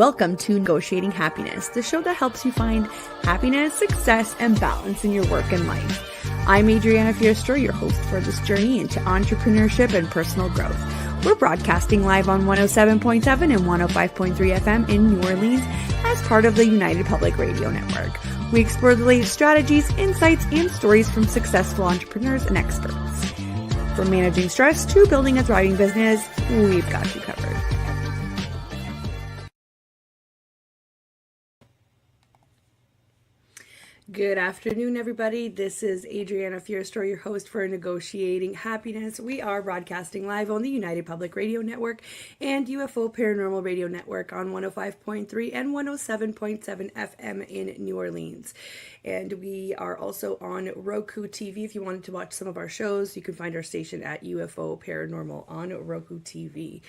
Welcome to Negotiating Happiness, the show that helps you find happiness, success, and balance in your work and life. I'm Adriana, your host for this journey into entrepreneurship and personal growth. We're broadcasting live on 107.7 and 105.3 FM in New Orleans as part of the United Public Radio Network. We explore the latest strategies, insights, and stories from successful entrepreneurs and experts. From managing stress to building a thriving business, we've got you covered. Good afternoon, everybody. This is Adriana, your host for Negotiating Happiness. We are broadcasting live on the United Public Radio Network and UFO Paranormal Radio Network on 105.3 and 107.7 FM in New Orleans. And we are also on Roku TV. If you wanted to watch some of our shows, you can find our station at UFO Paranormal on Roku TV.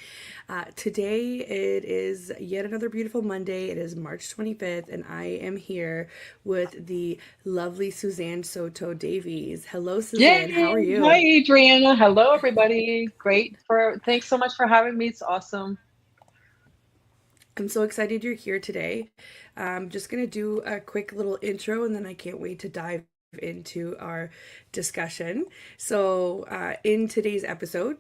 Today, it is yet another beautiful Monday. It is March 25th, and I am here with the lovely Suzanne Soto-Davies. Hello, Suzanne. Yay! How are you? Hi, Adriana. Hello, everybody. Thanks so much for having me. It's awesome. I'm so excited you're here today. I'm just going to do a quick little intro, and then I can't wait to dive into our discussion. So in today's episode,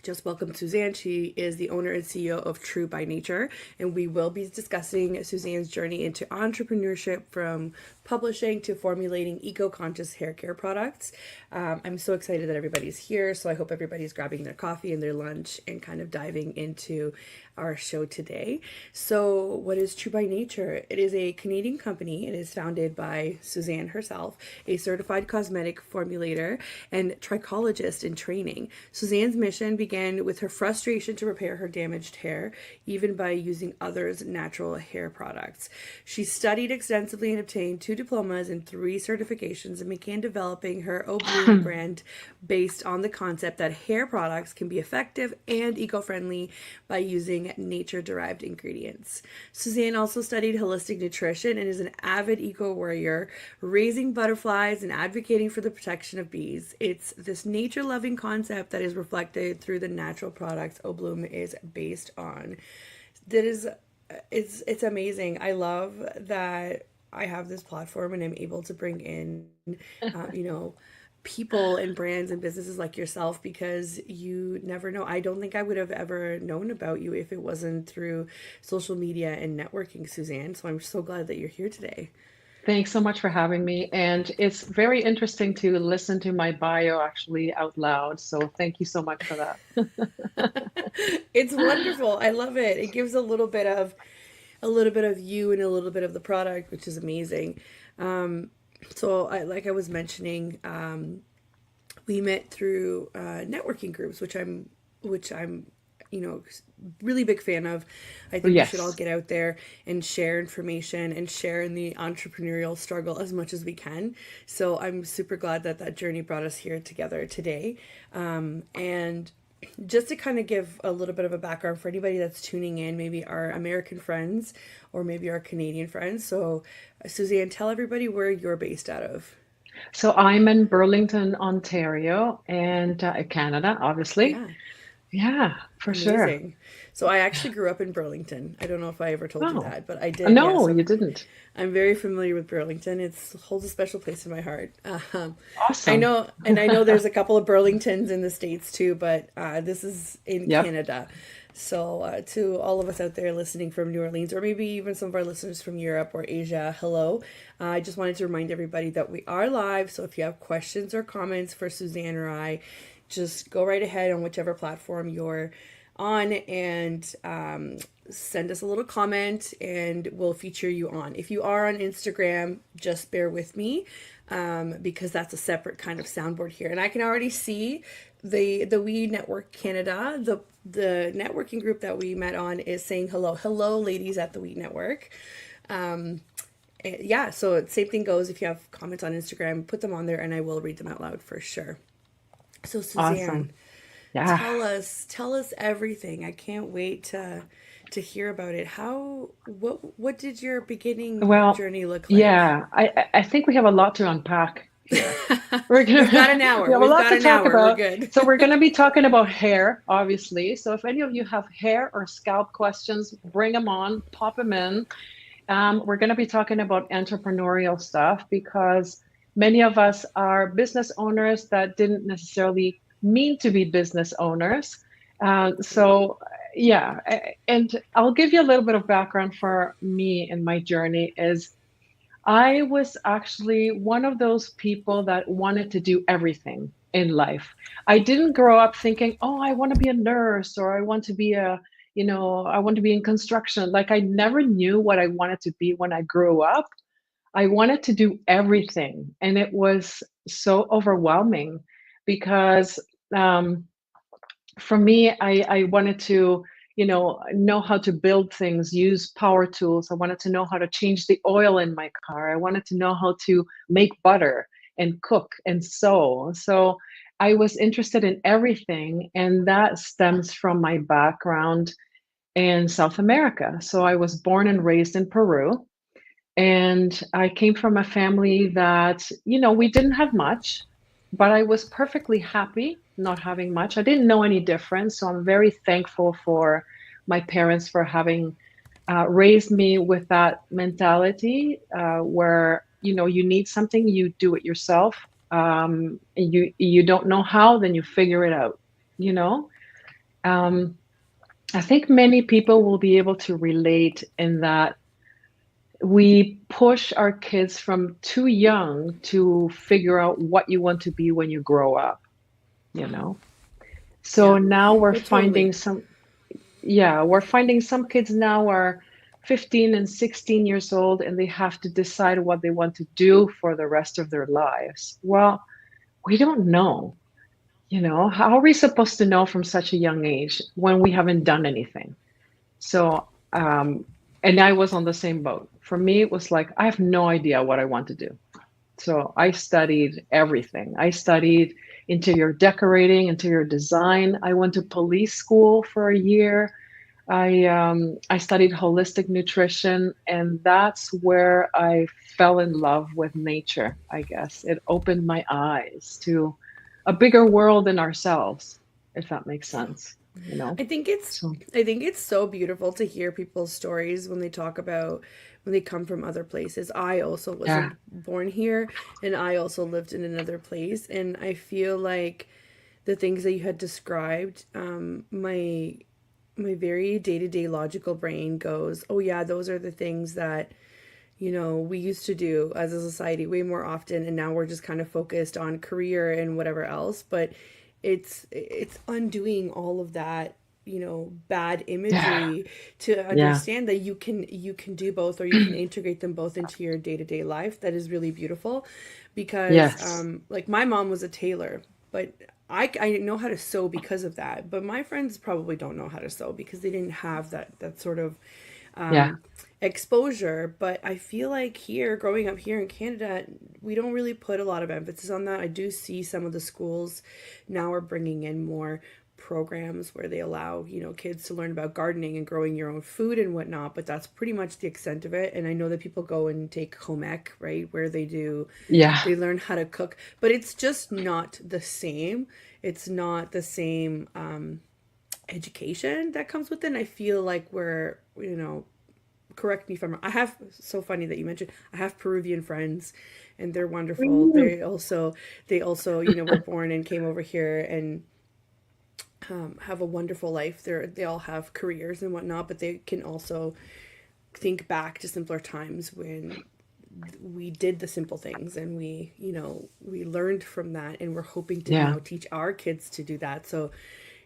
just welcome Suzanne. She is the owner and CEO of Truu by Nature, and we will be discussing Suzanne's journey into entrepreneurship from publishing to formulating eco-conscious hair care products. I'm so excited that everybody's here, so I hope everybody's grabbing their coffee and their lunch and kind of diving into our show today. So what is Truu by Nature? It is a Canadian company. It is founded by Suzanne herself, a certified cosmetic formulator and trichologist in training. Suzanne's mission began with her frustration to repair her damaged hair, even by using others' natural hair products. She studied extensively and obtained 2 diplomas and 3 certifications and began developing her OBLOOM brand based on the concept that hair products can be effective and eco-friendly by using nature-derived ingredients. Suzanne also studied holistic nutrition and is an avid eco-warrior, raising butterflies and advocating for the protection of bees. It's this nature-loving concept that is reflected through the natural products OBLOOM is based on. It's amazing. I love that I have this platform and I'm able to bring in, people and brands and businesses like yourself, because you never know. I don't think I would have ever known about you if it wasn't through social media and networking, Suzanne. So I'm so glad that you're here today. Thanks so much for having me. And it's very interesting to listen to my bio actually out loud. So thank you so much for that. It's wonderful. I love it. It gives a little bit of you and a little bit of the product, which is amazing. So like I was mentioning, we met through networking groups, which I'm really big fan of. I think Yes. we should all get out there and share information and share in the entrepreneurial struggle as much as we can. So I'm super glad that journey brought us here together today. And just to kind of give a little bit of a background for anybody that's tuning in, maybe our American friends or maybe our Canadian friends. So Suzanne, tell everybody where you're based out of. So I'm in Burlington, Ontario, and Canada, obviously. Yeah, for sure. Amazing. So I actually grew up in Burlington. I don't know if I ever told you Oh, that, but I did. no, Yes, you didn't. I'm very familiar with Burlington. It holds a special place in my heart. I Awesome. know, and I know there's a couple of Burlingtons in the States too, but this is in Yep. Canada. So to all of us out there listening from New Orleans, or maybe even some of our listeners from Europe or Asia, hello. I just wanted to remind everybody that we are live. So if you have questions or comments for Suzanne or I, just go right ahead on whichever platform you're on and send us a little comment and we'll feature you on. If you are on Instagram, just bear with me because that's a separate kind of soundboard here. And I can already see the We Network Canada, the networking group that we met on, is saying hello ladies at the We Network. Yeah, so same thing goes. If you have comments on Instagram, put them on there and I will read them out loud for sure. So Suzanne, Awesome. Yeah. tell us everything. I can't wait to hear about it. What did your beginning Well, journey look like? yeah, I think we have a lot to unpack here. We're gonna, We've got an hour. we have a We've lot got to an talk hour. We're about. good. So we're going to be talking about hair, obviously. So if any of you have hair or scalp questions, bring them on, pop them in. We're going to be talking about entrepreneurial stuff because many of us are business owners that didn't necessarily mean to be business owners. So yeah, and I'll give you a little bit of background for me and my journey is I was actually one of those people that wanted to do everything in life. I didn't grow up thinking, oh, I want to be a nurse or I want to be I want to be in construction. Like I never knew what I wanted to be when I grew up. I wanted to do everything. And it was so overwhelming because um, for me, I wanted to, know how to build things, use power tools. I wanted to know how to change the oil in my car. I wanted to know how to make butter and cook and sew. So I was interested in everything. And that stems from my background in South America. So I was born and raised in Peru. And I came from a family that, we didn't have much, but I was perfectly happy not having much. I didn't know any difference. So I'm very thankful for my parents for having raised me with that mentality where, you need something, you do it yourself. You don't know how, then you figure it out, you know? Um, I think many people will be able to relate in that we push our kids from too young to figure out what you want to be when you grow up, you know? So Yeah. now we're Oh, totally. finding some kids now are 15 and 16 years old and they have to decide what they want to do for the rest of their lives. Well, we don't know, how are we supposed to know from such a young age when we haven't done anything? So, and I was on the same boat. For me, it was like, I have no idea what I want to do. So I studied everything. I studied interior decorating, interior design. I went to police school for a year. I studied holistic nutrition, and that's where I fell in love with nature, I guess. It opened my eyes to a bigger world than ourselves, if that makes sense, I think it's So I think it's so beautiful to hear people's stories when they talk about when they come from other places. I also yeah, wasn't born here and I also lived in another place, and I feel like the things that you had described, my very day-to-day logical brain goes, "Oh yeah, those are the things that we used to do as a society way more often, and now we're just kind of focused on career and whatever else." But it's undoing all of that, bad yeah, imagery to yeah, understand that you can do both, or you can integrate them both into your day-to-day life. That is really beautiful because yes, like my mom was a tailor, but I know how to sew because of that. But my friends probably don't know how to sew because they didn't have that sort of yeah, um, exposure. But I feel like here, growing up here in Canada, we don't really put a lot of emphasis on that. I do see some of the schools now are bringing in more programs where they allow kids to learn about gardening and growing your own food and whatnot, but that's pretty much the extent of it. And I know that people go and take home ec, right, where yeah, they learn how to cook, but it's just not the same. It's not the same education that comes with it. And I feel like we're, correct me if I'm wrong. I have, so funny that you mentioned, I have Peruvian friends and they're wonderful. Mm. They also, were born and came over here and have a wonderful life. They all have careers and whatnot, but they can also think back to simpler times when we did the simple things and we learned from that, and we're hoping to yeah. now teach our kids to do that. So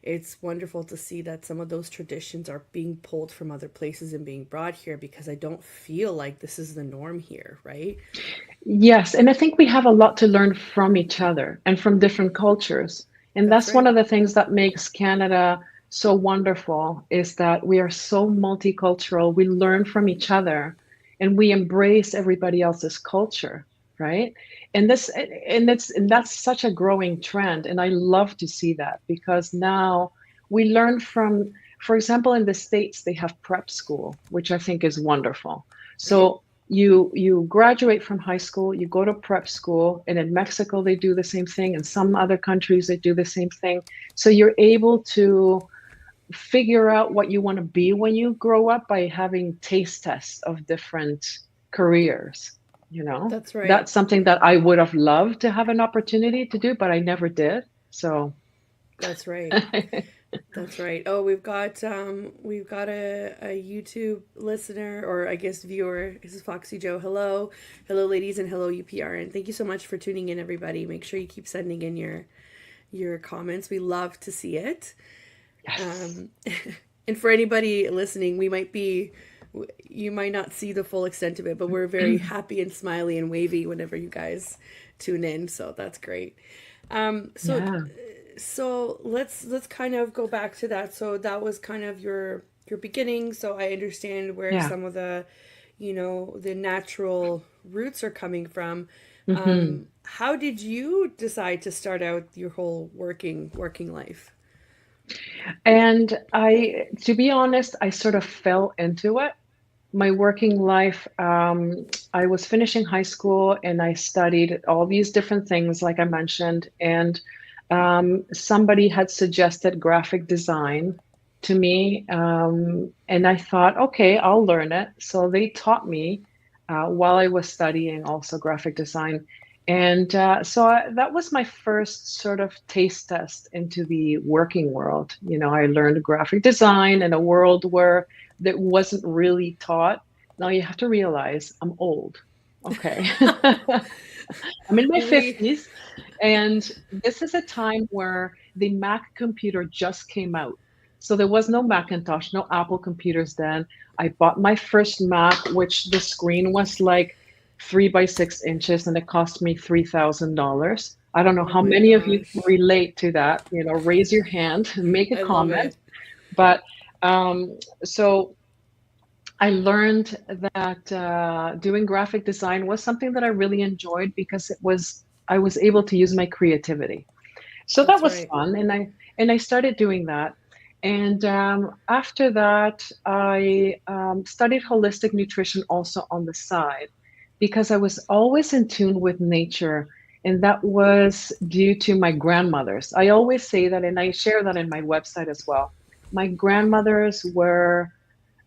it's wonderful to see that some of those traditions are being pulled from other places and being brought here, because I don't feel like this is the norm here, right? Yes, and I think we have a lot to learn from each other and from different cultures. And That's that's one right. of the things that makes Canada so wonderful is that we are so multicultural. We learn from each other and we embrace everybody else's culture, right? And that's such a growing trend. And I love to see that because now we learn from, for example, in the States, they have prep school, which I think is wonderful. Right. So you graduate from high school, you go to prep school, and in Mexico they do the same thing, in some other countries they do the same thing. So you're able to figure out what you want to be when you grow up by having taste tests of different careers, you know. That's right. That's something that I would have loved to have an opportunity to do, but I never did. So That's right. That's right. Oh, we've got a YouTube listener, or I guess viewer. This is Foxy Joe. Hello. Hello ladies, and hello UPR. And thank you so much for tuning in, everybody. Make sure you keep sending in your comments. We love to see it. yes. Um, and for anybody listening, you might not see the full extent of it, but we're very happy and smiley and wavy whenever you guys tune in. So that's great. Um, so Yeah. so let's kind of go back to that. So that was kind of your beginning. So I understand where Yeah. some of the, the natural roots are coming from. Hmm. How did you decide to start out your whole working life? And to be honest, I sort of fell into it. My working life, I was finishing high school and I studied all these different things, like I mentioned. And somebody had suggested graphic design to me. And I thought, okay, I'll learn it. So they taught me while I was studying also graphic design. And that was my first sort of taste test into the working world. You know, I learned graphic design in a world where that wasn't really taught. Now you have to realize I'm old. Okay. I'm in my we 50s, and this is a time where the Mac computer just came out. So there was no Macintosh, no Apple computers then. I bought my first Mac, which the screen was like 3 by 6 inches, and it cost me $3,000. I don't know Oh how my many of you gosh. relate to that. You know, raise your hand and make a I love comment. it. But so I learned that doing graphic design was something that I really enjoyed because I was able to use my creativity. So that That's was right. fun, and I started doing that. And after that, I studied holistic nutrition also on the side because I was always in tune with nature, and that was due to my grandmothers. I always say that, and I share that in my website as well. My grandmothers were,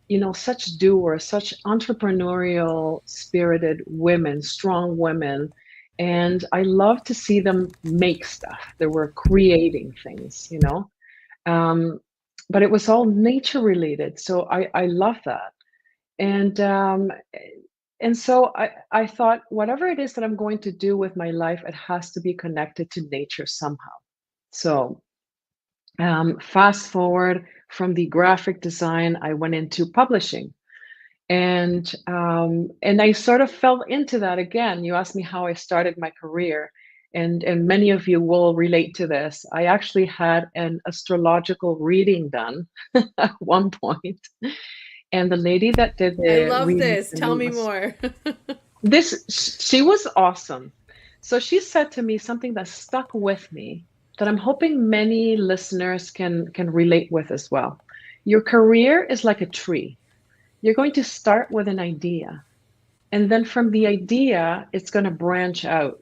you know, such doers, such entrepreneurial spirited women, strong women. And I love to see them make stuff. They were creating things, you know. Um, but it was all nature related. So I love that. And I thought, whatever it is that I'm going to do with my life, it has to be connected to nature somehow. So fast forward from the graphic design, I went into publishing, and I sort of fell into that again. You asked me how I started my career, and many of you will relate to this. I actually had an astrological reading done at one point, and the lady that did I the love reading this. for Tell me me was more. she was awesome. So she said to me something that stuck with me that I'm hoping many listeners can relate with as well. Your career is like a tree. You're going to start with an idea, and then from the idea it's going to branch out.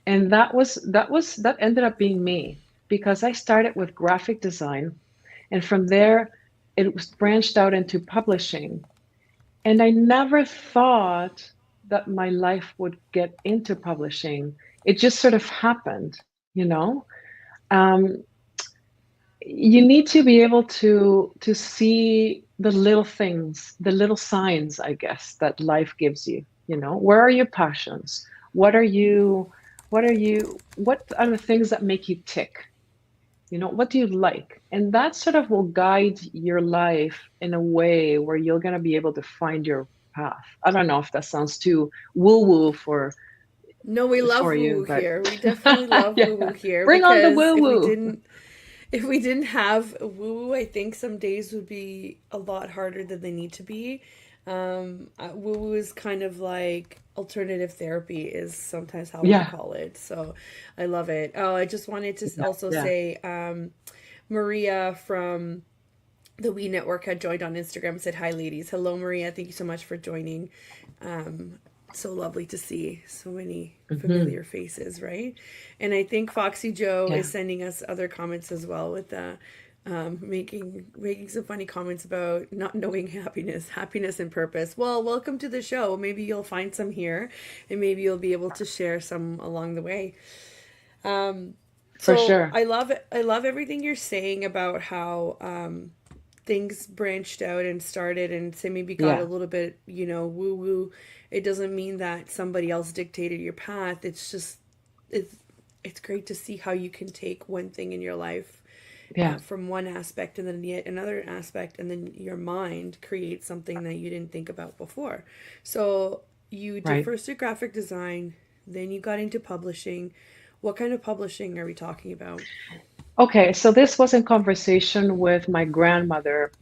And that ended up being me, because I started with graphic design, and from there it was branched out into publishing. And I never thought that my life would get into publishing. It just sort of happened, you know. um, you need to be able to see the little things, the little signs, I guess, that life gives you. You know, where are your passions? What are you what are the things that make you tick? You know, what do you like? And that sort of will guide your life in a way where you're going to be able to find your path. I don't know if that sounds too woo woo No, we love for woo you, woo but here. We definitely love yeah, woo woo here bring on the because woo woo. if we didn't have woo woo, I think some days would be a lot harder than they need to be. Woo woo is kind of like alternative therapy, is sometimes how I Yeah, call it. So I love it. Oh, I just wanted to yeah, also yeah. say, Maria from the We Network had joined on Instagram and said, "Hi, ladies. Hello, Maria. Thank you so much for joining. So lovely to see so many Hmm. familiar faces, right?" And I think Foxy Joe Yeah, is sending us other comments as well with making some funny comments about not knowing happiness and purpose. Well, welcome to the show. Maybe you'll find some here, and maybe you'll be able to share some along the way. for So sure. I love everything you're saying about how things branched out and started and say maybe got a Yeah, little bit, woo woo. It doesn't mean that somebody else dictated your path. It's just it's it's great to see how you can take one thing in your life yeah, from one aspect and then yet another aspect, and then your mind creates something that you didn't think about before. So you did right. first your graphic design, then you got into publishing. What kind of publishing are we talking about? Okay, so this was in conversation with my grandmother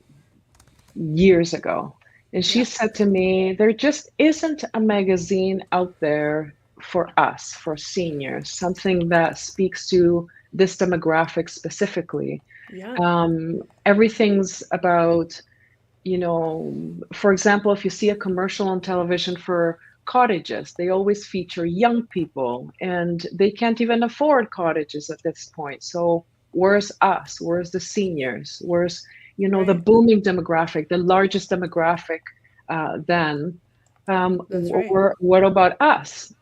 years ago. And she Yeah. said to me, there just isn't a magazine out there for us, for seniors, something that speaks to this demographic specifically. Yeah. Everything's about, for example, if you see a commercial on television for cottages, they always feature young people and they can't even afford cottages at this point. So where's us? Where's the seniors? Where's, the Right. booming demographic, the largest demographic then? That's right. What about us?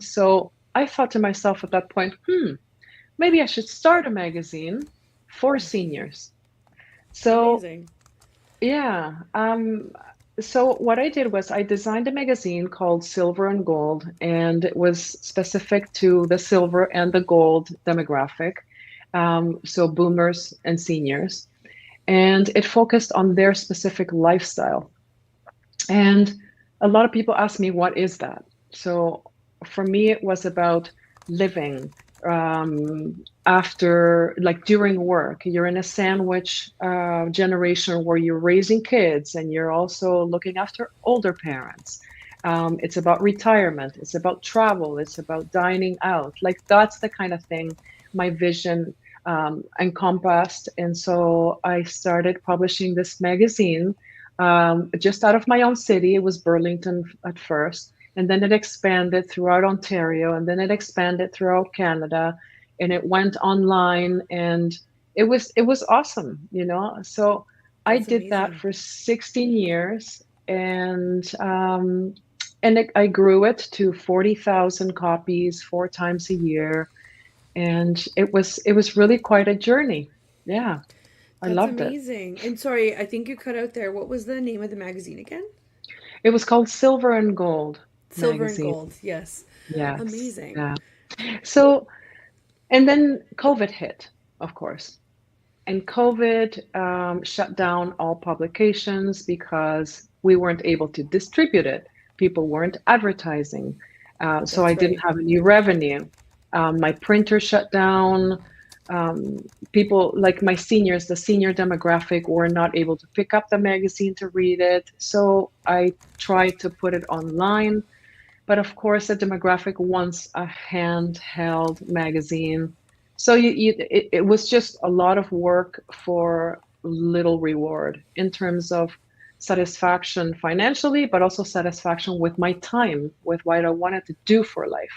So I thought to myself at that point, maybe I should start a magazine for seniors. So Amazing. yeah. So what I did was I designed a magazine called Silver and Gold, and it was specific to the silver and the gold demographic, so boomers and seniors. And it focused on their specific lifestyle. And a lot of people ask me, what is that? So for me, it was about living after, like during work. You're in a sandwich generation where you're raising kids and you're also looking after older parents. It's about retirement, it's about travel, it's about dining out. Like that's the kind of thing my vision encompassed. And so I started publishing this magazine just out of my own city. It was Burlington at first, and then it expanded throughout Ontario, and then it expanded throughout Canada, and it went online, and it was awesome, So I That's did that amazing. for 16 years, I grew it to 40,000 copies 4 times a year, and it was really quite a journey. Yeah, I That's loved it. amazing. And sorry, I think you cut out there. What was the name of the magazine again? It was called Silver and Gold Silver and magazine. Gold. Yes. Yes. Amazing. Yeah. So, and then COVID hit, of course. And COVID shut down all publications because we weren't able to distribute it. People weren't advertising. So I That's didn't right. have any revenue. My printer shut down. People like my seniors, the senior demographic, were not able to pick up the magazine to read it. So I tried to put it online. But of course, the demographic wants a handheld magazine. So it was just a lot of work for little reward in terms of satisfaction financially, but also satisfaction with my time, with what I wanted to do for life.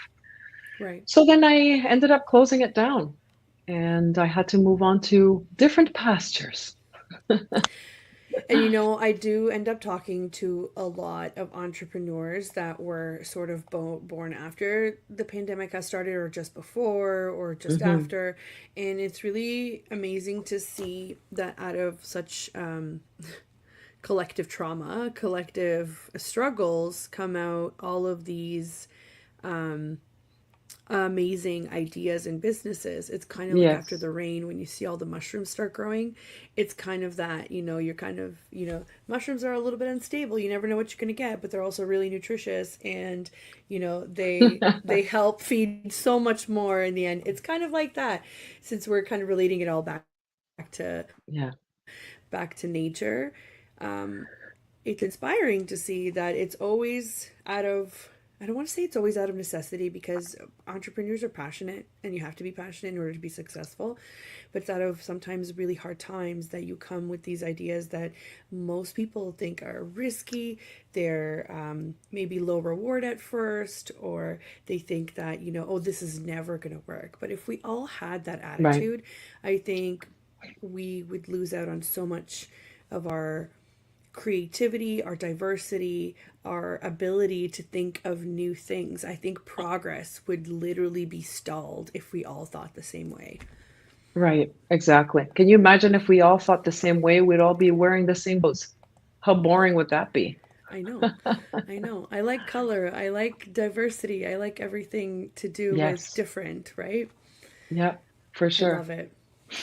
Right. So then I ended up closing it down and I had to move on to different pastures. And I do end up talking to a lot of entrepreneurs that were sort of born after the pandemic has started, or just before, or just Hmm. after. And it's really amazing to see that out of such collective trauma, collective struggles, come out all of these amazing ideas and businesses. It's kind of like after Yes. the rain when you see all the mushrooms start growing. It's kind of that, you're kind of, mushrooms are a little bit unstable. You never know what you're going to get, but they're also really nutritious, and they help feed so much more in the end. It's kind of like that, since we're kind of relating it all to Yeah. back to nature. Um, it's inspiring to see that it's always out of I don't want to say it's always out of necessity because entrepreneurs are passionate and you have to be passionate in order to be successful. But it's out of sometimes really hard times that you come with these ideas that most people think are risky. They're maybe low reward at first, or they think that, oh, this is never going to work. But if we all had that Right. attitude, I think we would lose out on so much of our creativity, our diversity, our ability to think of new things. I think progress would literally be stalled if we all thought the same way. Right. Exactly. Can you imagine if we all thought the same way, we'd all be wearing the same clothes? How boring would that be? I know. I know. I like color. I like diversity. I like everything to do with Yes. different, right? Yep, for I love sure. it. I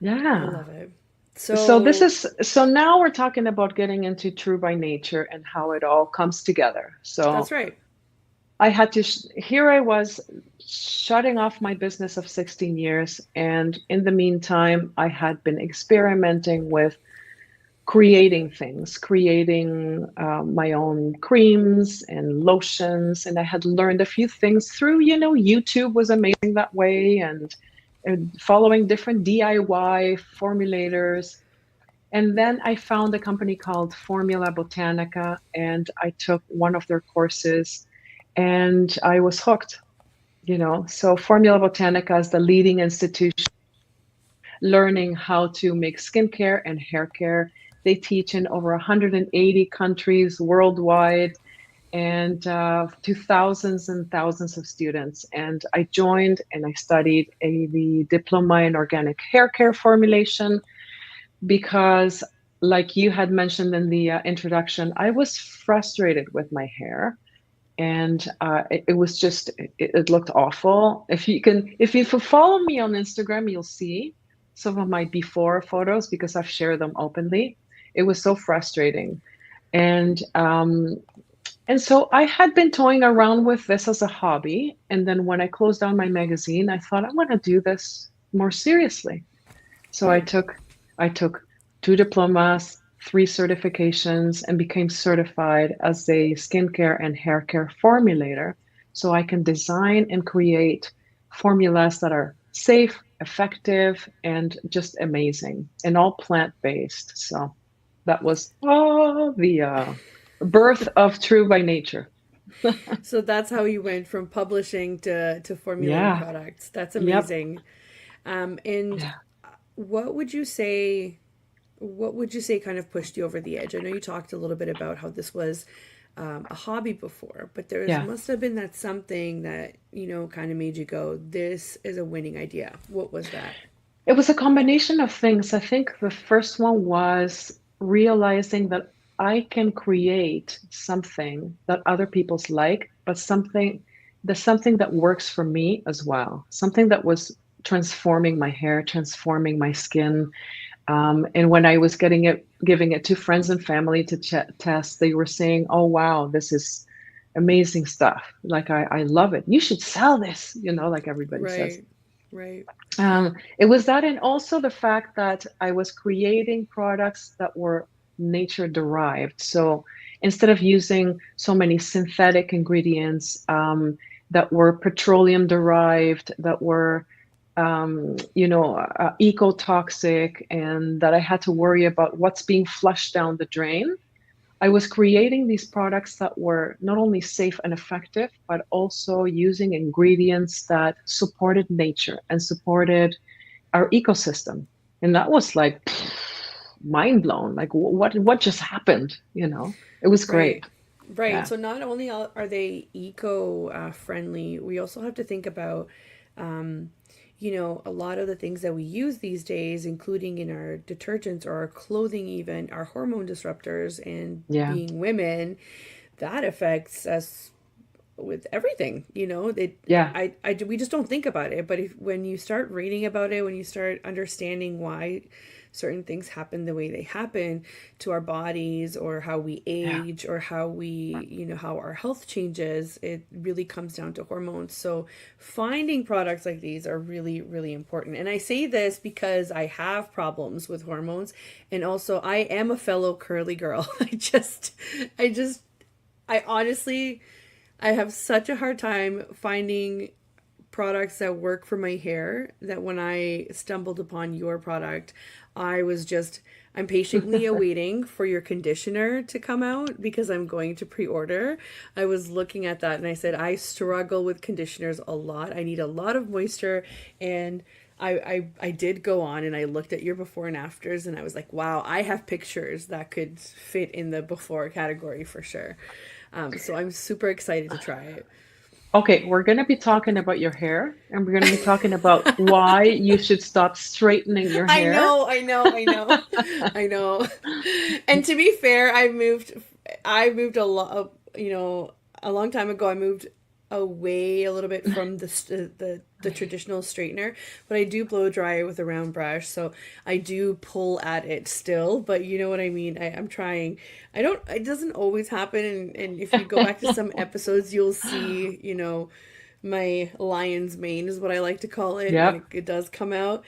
Yeah. love it. So So so now we're talking about getting into True by Nature and how it all comes together. So that's right. I had to, here I was shutting off my business of 16 years. And in the meantime, I had been experimenting with creating things, creating my own creams and lotions. And I had learned a few things through, YouTube was amazing that way, and following different DIY formulators. And then I found a company called Formula Botanica, and I took one of their courses and I was hooked. So Formula Botanica is the leading institution learning how to make skincare and hair care. They teach in over 180 countries worldwide and to thousands and thousands of students. And I joined and I studied the Diploma in Organic Hair Care Formulation because, like you had mentioned in the introduction, I was frustrated with my hair. And it was just, it looked awful. If you follow me on Instagram, you'll see some of my before photos because I've shared them openly. It was so frustrating. And and so I had been toying around with this as a hobby. And then when I closed down my magazine, I thought I want to do this more seriously. So Right. I took two diplomas, three certifications, and became certified as a skincare and hair care formulator. So I can design and create formulas that are safe, effective, and just amazing, and all plant-based. So that was the birth of True by Nature. So that's how you went from publishing to formulating Yeah. products. That's Yep. amazing. And Yeah. what would you say what would you say kind of pushed you over the edge? I know you talked a little bit about how this was a hobby before, but there Yeah. must have been that something that, kind of made you go, this is a winning idea. What was that? It was a combination of things. I think the first one was realizing that I can create something that other people's like, but something that works for me as well. Something that was transforming my hair, transforming my skin. And when I was giving it to friends and family to test, they were saying, "Oh wow, this is amazing stuff. Like I love it. You should sell this." Like everybody says. Right. Right. It was that, and also the fact that I was creating products that were nature derived. So instead of using so many synthetic ingredients that were petroleum derived, that were ecotoxic, and that I had to worry about what's being flushed down the drain. I was creating these products that were not only safe and effective, but also using ingredients that supported nature and supported our ecosystem. And that was like mind blown. Like what just happened? It was great. Right. Right. Yeah. So not only are they eco friendly, we also have to think about, um, a lot of the things that we use these days, including in our detergents or our clothing, even our hormone disruptors, and Yeah. being women, that affects us with everything. Yeah. We just don't think about it. But when you start reading about it, when you start understanding why certain things happen the way they happen to our bodies, or how we Yeah. age, or how how our health changes, it really comes down to hormones. So finding products like these are really, really important. And I say this because I have problems with hormones, and also I am a fellow curly girl. I honestly I have such a hard time finding products that work for my hair that when I stumbled upon your product, I was just, I'm patiently awaiting for your conditioner to come out because I'm going to pre-order. I was looking at that and I said, I struggle with conditioners a lot. I need a lot of moisture. And I did go on and I looked at your before and afters and I was like, wow, I have pictures that could fit in the before category for sure. So I'm super excited to try it. Okay, we're going to be talking about your hair and we're going to be talking about why you should stop straightening your I hair. know, I know, I know, I know. And to be fair, I moved a lot, a long time ago. I moved away a little bit from the traditional straightener, but I do blow dry it with a round brush, so I do pull at it still. But you know what I mean. I'm trying. I don't. It doesn't always happen, and if you go back to some episodes, you'll see, my lion's mane is what I like to call it when Yep, it does come out.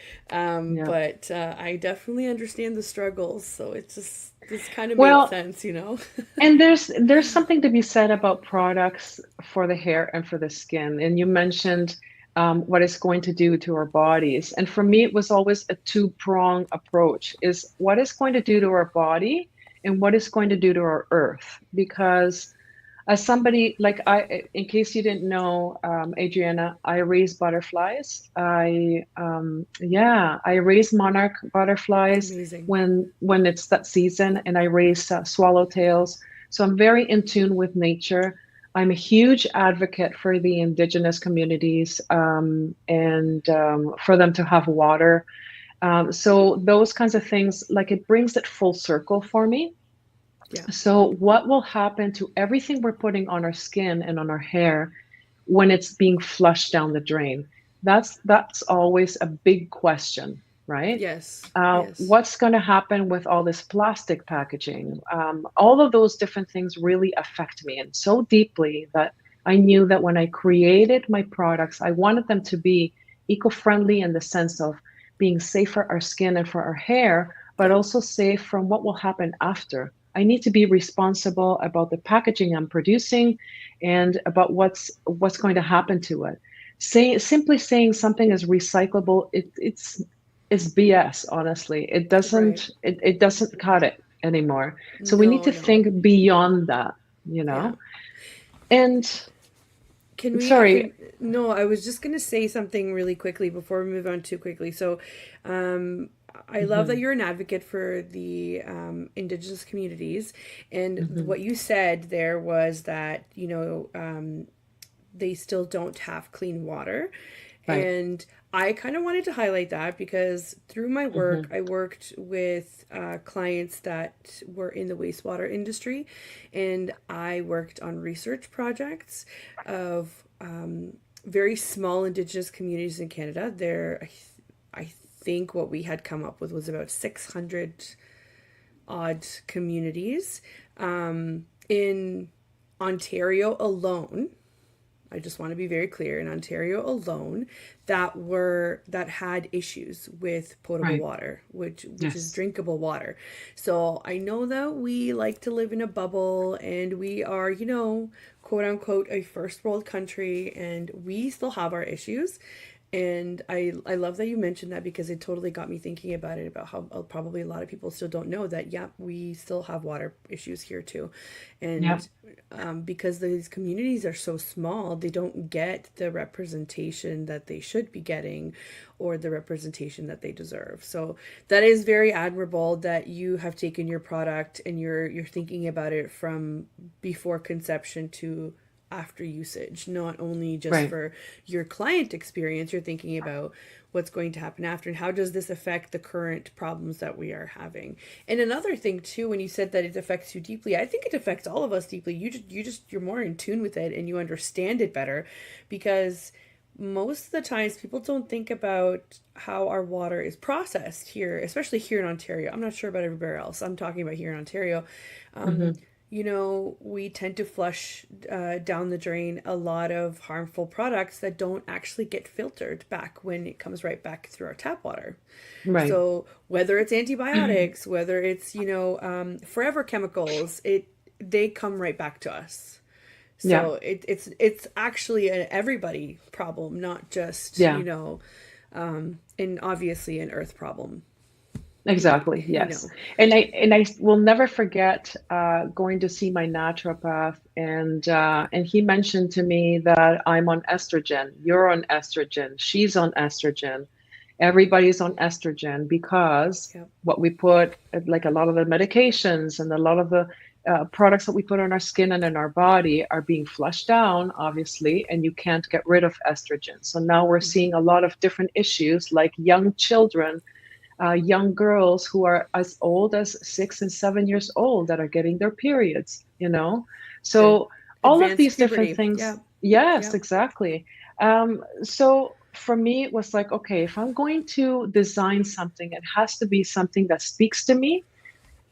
yep. But I definitely understand the struggles, so it's just this kind of made Well, sense, you know? and there's something to be said about products for the hair and for the skin. And you mentioned what it's going to do to our bodies. And for me, it was always a two-prong approach: is what it's going to do to our body and what it's going to do to our earth. Because as somebody like in case you didn't know, Adriana, I raise butterflies. I raise monarch butterflies Amazing. when it's that season, and I raise swallowtails. So I'm very in tune with nature. I'm a huge advocate for the indigenous communities, and for them to have water. So those kinds of things, like, it brings it full circle for me. Yeah. So, what will happen to everything we're putting on our skin and on our hair when it's being flushed down the drain? That's always a big question, right? Yes. Yes. What's going to happen with all this plastic packaging? All of those different things really affect me, and so deeply that I knew that when I created my products, I wanted them to be eco-friendly in the sense of being safe for our skin and for our hair, but Yeah. also safe from what will happen after. I need to be responsible about the packaging I'm producing and about what's going to happen to it. Simply saying something is recyclable, it's BS, honestly. Right. It doesn't cut it anymore. So we need No, to no. think beyond that, you Yeah. know? And Can sorry. no, I was just gonna say something really quickly before we move on too quickly. So, um, I love that Mhm, you're an advocate for the indigenous communities, and mhm, what you said there was that they still don't have clean water. right. And I kind of wanted to highlight that because through my work, Mhm, I worked with clients that were in the wastewater industry, and I worked on research projects of very small Indigenous communities in Canada. I think what we had come up with was about 600 odd communities in Ontario alone. I just want to be very clear, in Ontario alone, that had issues with potable right. water, which is Yes. drinkable water. So I know that we like to live in a bubble and we are, quote unquote, a first world country, and we still have our issues. And I love that you mentioned that because it totally got me thinking about it, about how probably a lot of people still don't know that, yeah, we still have water issues here too. Yep. And because these communities are so small, they don't get the representation that they should be getting or the representation that they deserve. So that is very admirable that you have taken your product and you're thinking about it from before conception to after usage, not only just Right. for your client experience. You're thinking about what's going to happen after and how does this affect the current problems that we are having. And another thing too, when you said that it affects you deeply, I think it affects all of us deeply. You're more in tune with it and you understand it better, because most of the times people don't think about how our water is processed here, especially here in Ontario. I'm not sure about everywhere else. I'm talking about here in Ontario. Um, Mhm, we tend to flush down the drain a lot of harmful products that don't actually get filtered back when it comes right back through our tap water. right. So whether it's antibiotics, whether it's forever chemicals, they come right back to us. So it's actually an everybody problem, not just, Yeah. and obviously an earth problem, Exactly, you yes. know. And I will never forget going to see my naturopath, and he mentioned to me that I'm on estrogen, you're on estrogen, she's on estrogen, everybody's on estrogen because Yep. what we put, like a lot of the medications and a lot of the products that we put on our skin and in our body are being flushed down, obviously, and you can't get rid of estrogen. So now we're seeing a lot of different issues like young children, young girls who are as old as 6 and 7 years old that are getting their periods, you know? The So all of advanced these different puberty. things, Yeah. yes, Yep. exactly. So for me, it was like, okay, if I'm going to design something, it has to be something that speaks to me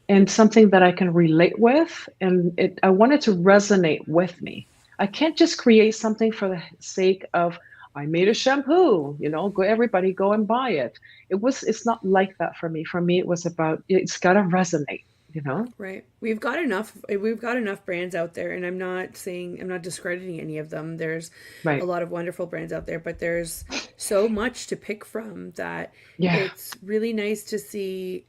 and something that I can relate with. And I want it to resonate with me. I can't just create something for the sake of, I made a shampoo, go everybody go and buy it. It's not like that for me. For me, it was about, it's gotta resonate. Right. We've got enough brands out there, and I'm not discrediting any of them. There's a Right. lot of wonderful brands out there, but there's so much to pick from that Yeah. it's really nice to see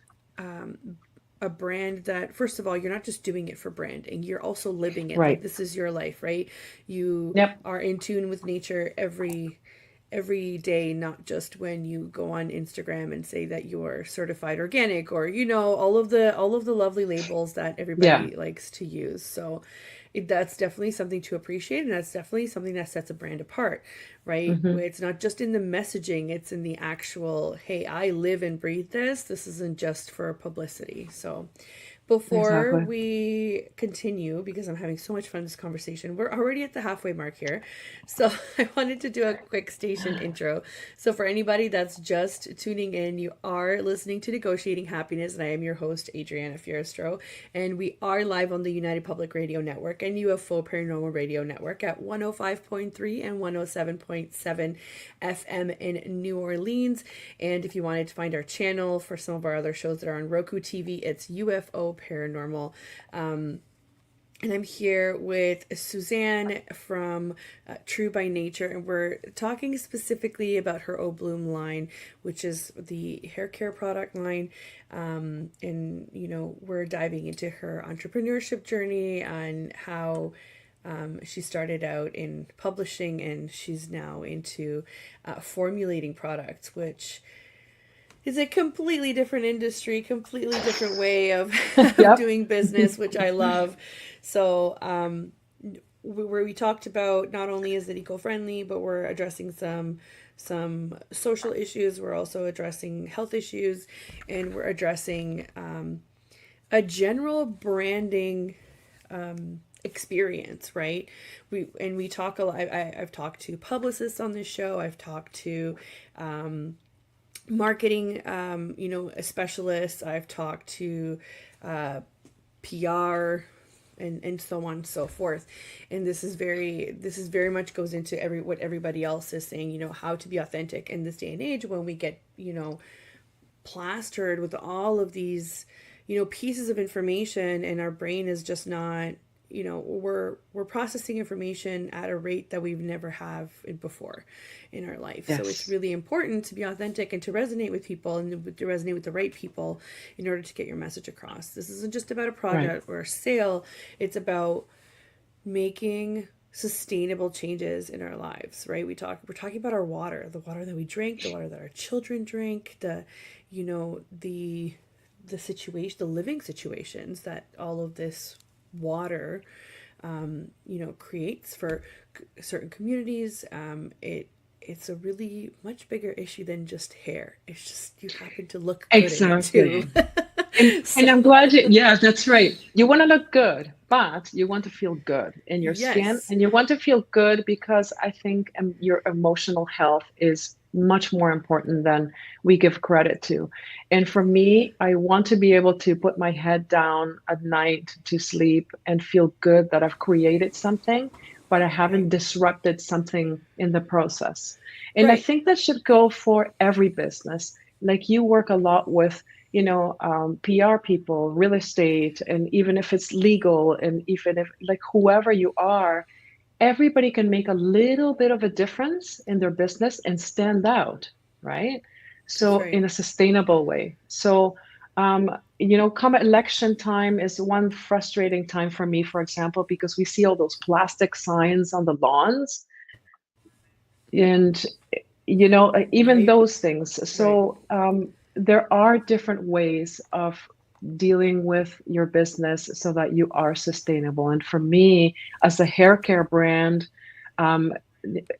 a brand that, first of all, you're not just doing it for branding, you're also living it. Like, Right. this is your life, right? You Yep. are in tune with nature every day, not just when you go on Instagram and say that you're certified organic, or all of the lovely labels that Yeah. everybody likes to use. So that's definitely something to appreciate, and that's definitely something that sets a brand apart, right? Hmm. It's not just in the messaging, it's in the actual, hey, I live and breathe this. This isn't just for publicity. So before Exactly. we continue, because I'm having so much fun in this conversation, we're already at the halfway mark here. So I wanted to do a quick station intro. So for anybody that's just tuning in, you are listening to Negotiating Happiness, and I am your host, Adriana Fierstro. And we are live on the United Public Radio Network and UFO Paranormal Radio Network at 105.3 and 107.7 FM in New Orleans. And if you wanted to find our channel for some of our other shows that are on Roku TV, it's UFO Paranormal. And I'm here with Suzanne from True by Nature, and we're talking specifically about her OBLOOM line, which is the hair care product line. And, we're diving into her entrepreneurship journey and how she started out in publishing, and she's now into formulating products, which is a completely different industry, completely different way of, of Yep. doing business, which I love. So, where we talked about, not only is it eco-friendly, but we're addressing some social issues. We're also addressing health issues, and we're addressing a general branding experience, right? We talk a lot. I've talked to publicists on this show. I've talked to marketing, specialists. I've talked to PR and so on and so forth. And this is very much goes into what everybody else is saying, how to be authentic in this day and age when we get, plastered with all of these, pieces of information, and our brain is just not, we're processing information at a rate that we've never have before in our life. So it's Yes. really important to be authentic and to resonate with people, and to resonate with the right people in order to get your message across. This isn't just about a Right. product or a sale. It's about making sustainable changes in our lives, right? We're talking about our water, the water that we drink, the water that our children drink, the situation, the living situations that all of this water creates for certain communities. It's a really much bigger issue than just hair. It's just, you happen to look good in it too. Exactly. And So I'm glad yeah, that's right. You want to look good, but you want to feel good in your skin, yes. and you want to feel good because I think your emotional health is much more important than we give credit to. And for me, I want to be able to put my head down at night to sleep and feel good that I've created something, but I haven't Right. disrupted something in the process. And I Right. think that should go for every business. Like, you work a lot with PR people, real estate, and even if it's legal, and even if, like, whoever you are, everybody can make a little bit of a difference in their business and stand out, right? That's So right. in a sustainable way. So, come election time is one frustrating time for me, for example, because we see all those plastic signs on the lawns and, even Right. those things. Right. So there are different ways of dealing with your business so that you are sustainable. And for me, as a hair care brand, um,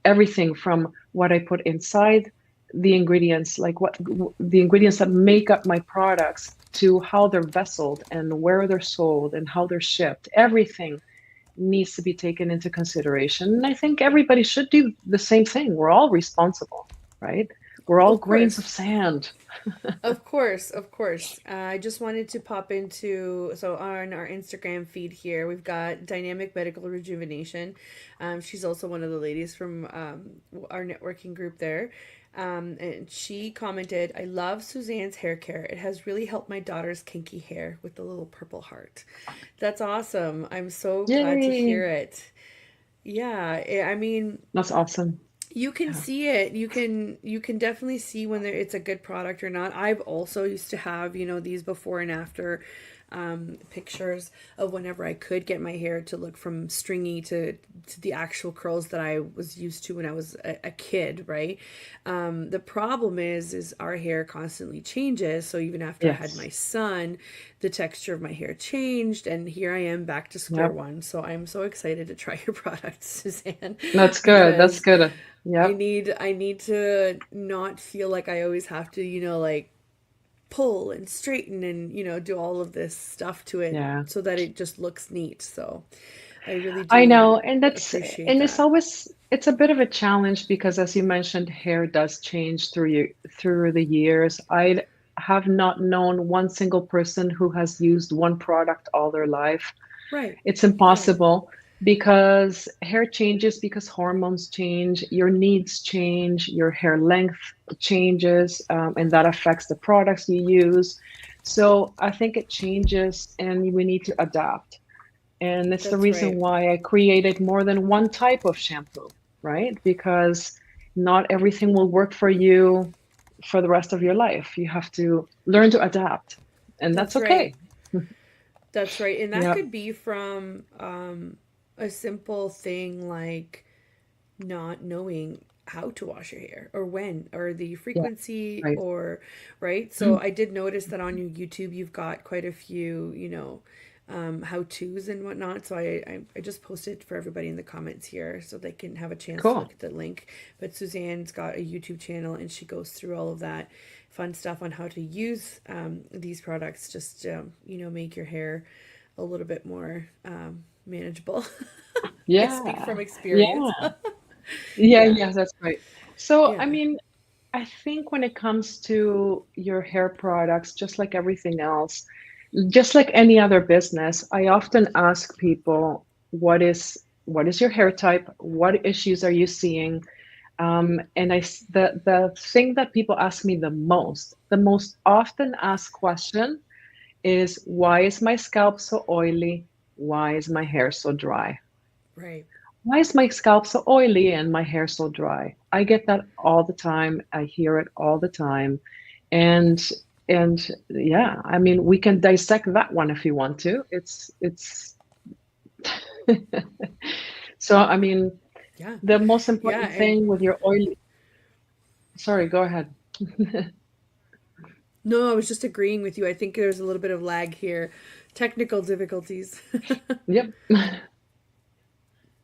everything from what I put inside the ingredients, like what the ingredients that make up my products, to how they're vesseled and where they're sold and how they're shipped, everything needs to be taken into consideration. And I think everybody should do the same thing. We're all responsible, right? We're all Of grains of course. sand. Of course, of course. I just wanted to pop into so on our Instagram feed here, we've got Dynamic Medical Rejuvenation. She's also one of the ladies from our networking group there. And she commented, I love Suzanne's hair care. It has really helped my daughter's kinky hair with the little purple heart. That's awesome. I'm so glad to Yay. hear it. Yeah, I mean, That's awesome. you can Yeah. see it. You can definitely see when it's a good product or not. I've also used to have, these before and after pictures of whenever I could get my hair to look from stringy to the actual curls that I was used to when I was a kid, right? The problem is our hair constantly changes. So even after I had Yes. my son, the texture of my hair changed, and here I am back to square Yep. one. So I'm so excited to try your product, Suzanne, That's good. That's because good. I Yep. need I need to not feel like I always have to, like pull and straighten and, do all of this stuff to it Yeah. so that it just looks neat. So I really I do know, and appreciate it's that. always it's a bit of a challenge because, as you mentioned, hair does change through the years. I have not known one single person who has used one product all their life. Right. It's Right. impossible because hair changes, because hormones change, your needs change, your hair length changes, and that affects the products you use. So I think it changes, and we need to adapt. And it's the That's reason right. why I created more than one type of shampoo, right? Because not everything will work for you for the rest of your life. You have to learn to adapt, and that's That's right. okay. That's right. And that Yeah, could be from a simple thing like not knowing how to wash your hair or when or the yeah, frequency right. or right. So I did notice that on your YouTube you've got quite a few, how to's and whatnot. So I just posted for everybody in the comments here so they can have a chance to look Cool. at the link. But Suzanne's got a YouTube channel and she goes through all of that fun stuff on how to use these products, just make your hair a little bit more manageable. I speak Yeah, from experience. yeah, yeah, Yeah. yeah, that's right. So, I Yeah. mean, I think when it comes to your hair products, just like everything else, just like any other business, I often ask people, what is your hair type? What issues are you seeing? And the thing that people ask me the most often asked question is, why is my scalp so oily? Why is my hair so dry? Right. Why is my scalp so oily and my hair so dry? I get that all the time. I hear it all the time. And and yeah, I mean, we can dissect that one if you want to. It's so I mean, Yeah. the most Yeah. important And thing with your oily, sorry, go ahead. no, I was just agreeing with you. I think there's a little bit of lag here. Technical difficulties. Yep.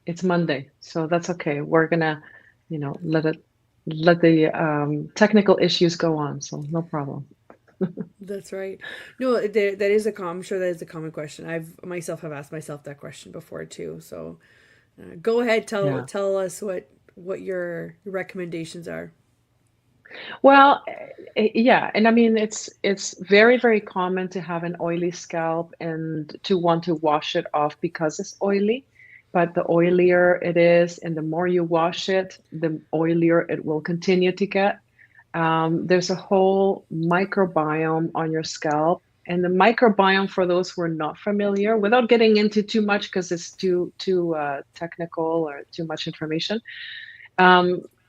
It's Monday, so that's okay. We're gonna, let the technical issues go on, so no problem. That's right. No, that is I'm sure that is a common question. I've myself have asked myself that question before too. So go ahead, Yeah. tell us what your recommendations are. Well, yeah, and I mean it's very, very common to have an oily scalp and to want to wash it off because it's oily. But the oilier it is, and the more you wash it, the oilier it will continue to get. There's a whole microbiome on your scalp And the microbiome, for those who are not familiar, without getting into too much because it's too technical or too much information,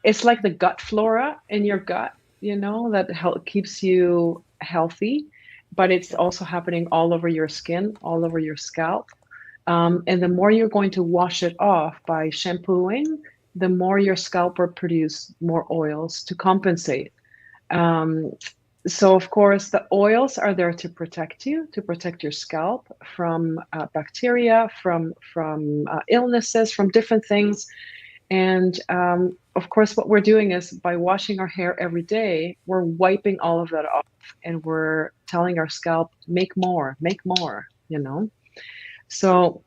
it's like the gut flora in your gut, that keeps you healthy, but it's Yeah. also happening all over your skin, all over your scalp. And the more you're going to wash it off by shampooing, the more your scalp will produce more oils to compensate. Um, so, of course, the oils are there to protect you, to protect your scalp from bacteria, from illnesses, from different things. And of course, what we're doing is by washing our hair every day, we're wiping all of that off, and we're telling our scalp, make more, So,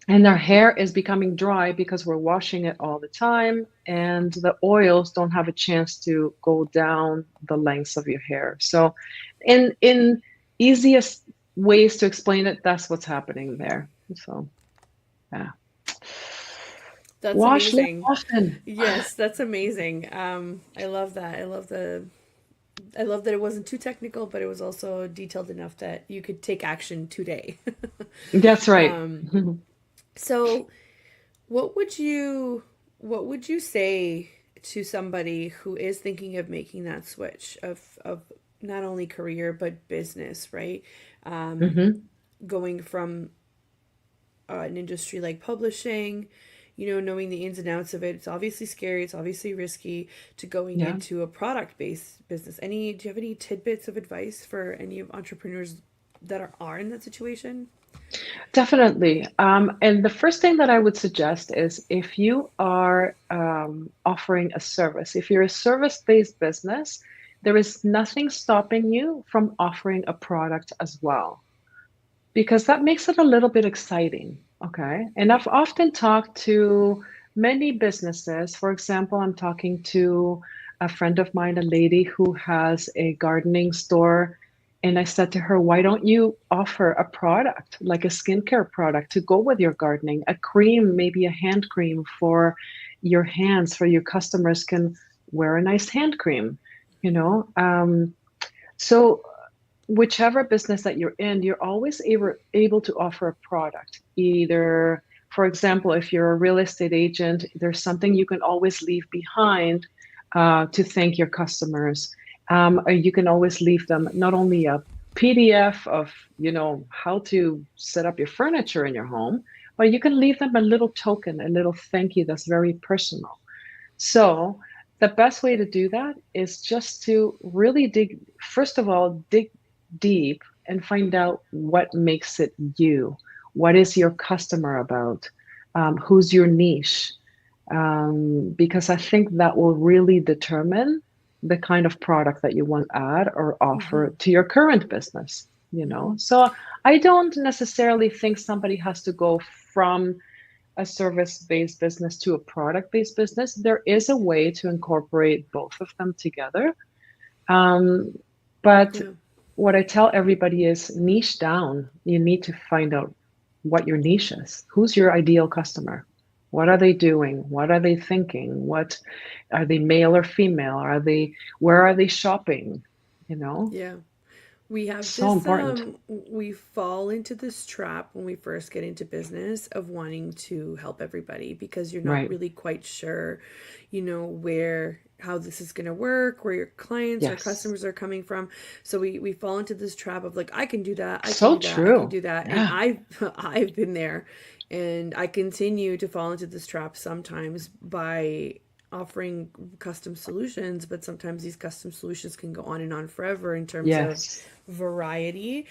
and our hair is becoming dry because we're washing it all the time, and the oils don't have a chance to go down the lengths of your hair. So, in easiest ways to explain it, that's what's happening there. So, yeah. That's Wash less amazing. often. Yes, that's amazing. I love that. I love that it wasn't too technical, but it was also detailed enough that you could take action today. That's right. um, so what would you say to somebody who is thinking of making that switch of not only career but business, right? Um, Hmm. going from an industry like publishing, knowing the ins and outs of it. It's obviously scary, it's obviously risky to going Yeah, into a product based business. Do you have any tidbits of advice for any of entrepreneurs that are in that situation? definitely. And the first thing that I would suggest is if you are offering a service, if you're a service-based business, there is nothing stopping you from offering a product as well, because that makes it a little bit exciting. Okay. And I've often talked to many businesses. For example, I'm talking to a friend of mine, a lady who has a gardening store. And I said to her, why don't you offer a product, like a skincare product to go with your gardening, a cream, maybe a hand cream for your hands, for your customers can wear a nice hand cream, you know? So whichever business that you're in, you're always able to offer a product. Either, for example, if you're a real estate agent, there's something you can always leave behind to thank your customers. Or you can always leave them not only a PDF of, how to set up your furniture in your home, but you can leave them a little token, a little thank you that's very personal. So the best way to do that is just to really first of all, dig deep and find out what makes it you. What is your customer about? Who's your niche? Because I think that will really determine the kind of product that you want to add or offer Mm-hmm. to your current business. Mm-hmm. So I don't necessarily think somebody has to go from a service-based business to a product-based business. There is a way to incorporate both of them together. Um, but Yeah. what I tell everybody is niche down. You need to find out what your niche is. Who's your ideal customer? What are they doing? What are they thinking? What are they, male or female? Where are they shopping? You know, Yeah. We have so this, important. we fall into this trap when we first get into business of wanting to help everybody because you're not Right. really quite sure, how this is going to work, where your clients or Yes. customers are coming from. So we fall into this trap of like, I can do that, I can So do that, I can true. do that. And Yeah. I've been there, and I continue to fall into this trap sometimes by offering custom solutions, but sometimes these custom solutions can go on and on forever in terms of Yes. variety.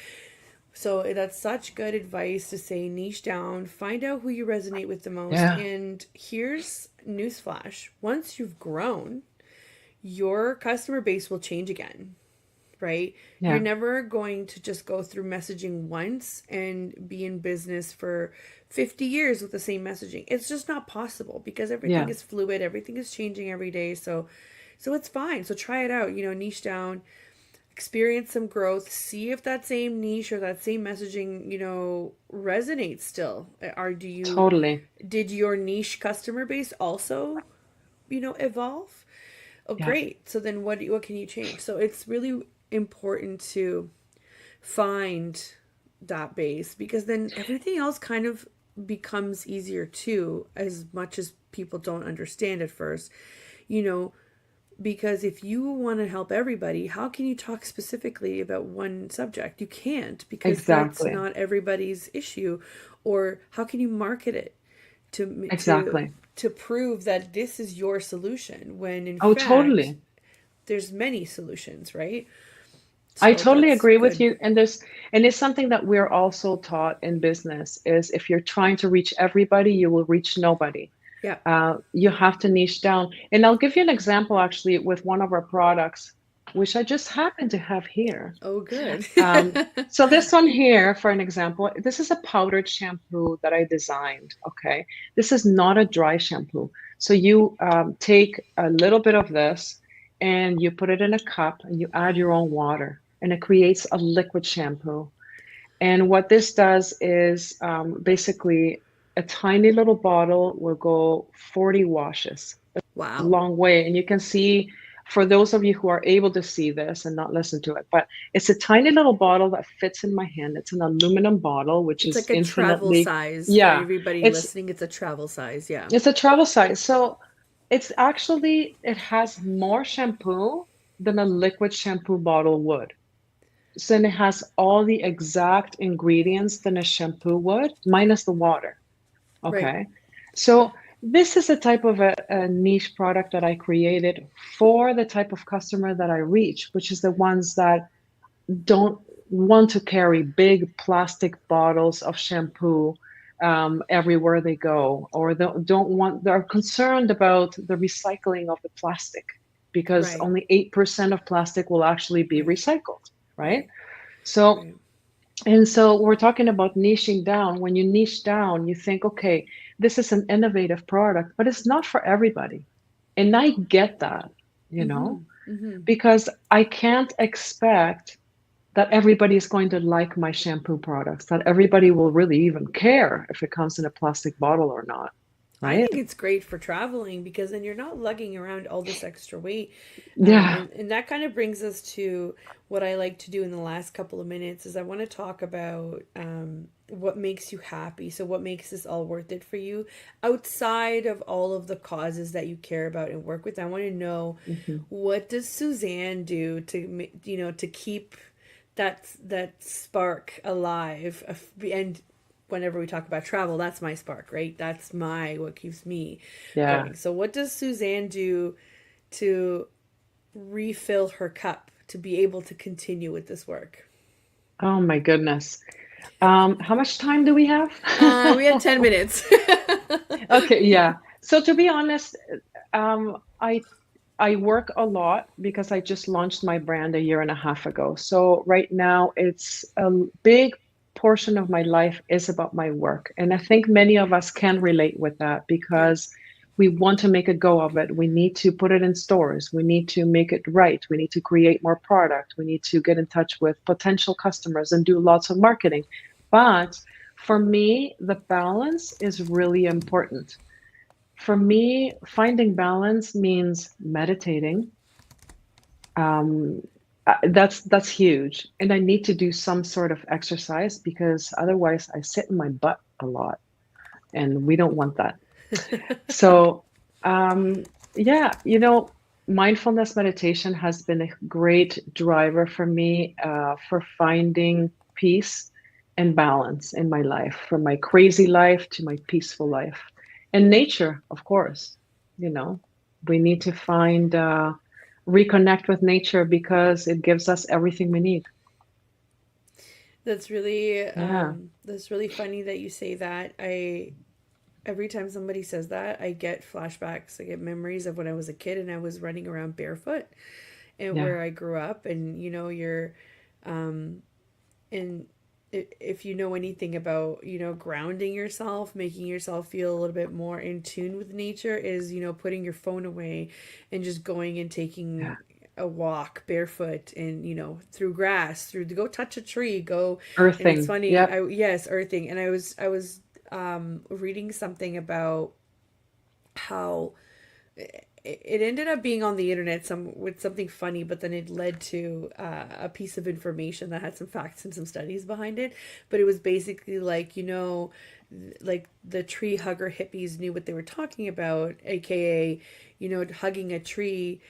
So that's such good advice to say niche down, find out who you resonate with the most. Yeah. And here's newsflash: once you've grown, your customer base will change again, right? You're Yeah. never going to just go through messaging once and be in business for 50 years with the same messaging. It's just not possible because everything Yeah. is fluid, everything is changing every day. So it's fine. So try it out, niche down, experience some growth, see if that same niche or that same messaging, resonates still. Or Totally. did your niche customer base also, evolve? Oh, Yeah. great. So then what can you change? So it's really important to find that base, because then everything else kind of becomes easier too, as much as people don't understand at first, you know, because if you want to help everybody, how can you talk specifically about one subject? You can't, because that's Exactly. not everybody's issue. Or how can you market it Exactly. to prove that this is your solution when in Oh, fact totally. there's many solutions, right? I So totally that's agree with good. you. And it's something that we're also taught in business is if you're trying to reach everybody, you will reach nobody. Yeah. You have to niche down. And I'll give you an example actually with one of our products, which I just happen to have here. Oh, good. So this one here, for an example, this is a powdered shampoo that I designed. Okay, this is not a dry shampoo. So you take a little bit of this and you put it in a cup and you add your own water, and it creates a liquid shampoo. And what this does is basically a tiny little bottle will go 40 washes, a Wow. long way. And you can see, for those of you who are able to see this and not listen to it, but it's a tiny little bottle that fits in my hand. It's an aluminum bottle, which It's is like a travel infinitely, size for yeah, everybody it's listening. It's a travel size. Yeah. it's a travel size. So it's actually, it has more shampoo than a liquid shampoo bottle would. So then it has all the exact ingredients than a shampoo would, minus the water. Right. Okay. So this is a type of a niche product that I created for the type of customer that I reach, which is the ones that don't want to carry big plastic bottles of shampoo everywhere they go, or don't want, they're concerned about the recycling of the plastic because Right. only 8% of plastic will actually be Right. recycled, right? Right. So Right. and so we're talking about niching down. When you niche down, you think, okay, this is an innovative product, but it's not for everybody. And I get that, you know, Mm-hmm. Mm-hmm. because I can't expect that everybody is going to like my shampoo products, that everybody will really even care if it comes in a plastic bottle or not, I right? think it's great for traveling because then you're not lugging around all this extra weight. Yeah. And that kind of brings us to what I like to do in the last couple of minutes is I want to talk about what makes you happy. So what makes this all worth it for you outside of all of the causes that you care about and work with. I want to know, Mhm. what does Suzanne do to to keep that spark alive, and whenever we talk about travel, that's my spark, right? That's my what keeps me Yeah. going. So what does Suzanne do to refill her cup to be able to continue with this work? Oh my goodness. How much time do we have? We have 10 minutes. Okay, yeah. So to be honest, I work a lot because I just launched my brand a year and a half ago. So right now it's a big portion of my life is about my work. And I think many of us can relate with that Yeah. because we want to make a go of it. We need to put it in stores. We need to make it right. We need to create more product. We need to get in touch with potential customers and do lots of marketing. But for me, the balance is really important. For me, finding balance means meditating. Um, that's huge, and I need to do some sort of exercise because otherwise I sit in my butt a lot, and we don't want that. So, yeah, mindfulness meditation has been a great driver for me for finding peace and balance in my life, from my crazy life to my peaceful life. And nature, of course, you know, we need to reconnect with nature because it gives us everything we need. That's Yeah, that's really funny that you say that. I Every time somebody says that, I get flashbacks. I get memories of when I was a kid and I was running around barefoot and yeah, where I grew up. And you're um, and if you know anything about grounding yourself, making yourself feel a little bit more in tune with nature, is putting your phone away and just going and yeah. taking a walk barefoot and through grass, through to go touch a tree, go. And it's Earthing. funny, Yep. I yes, earthing. And I was reading something about how it ended up being on the internet some with something funny, but then it led to a piece of information that had some facts and some studies behind it. But it was basically like, like the tree hugger hippies knew what they were talking about, aka, hugging a tree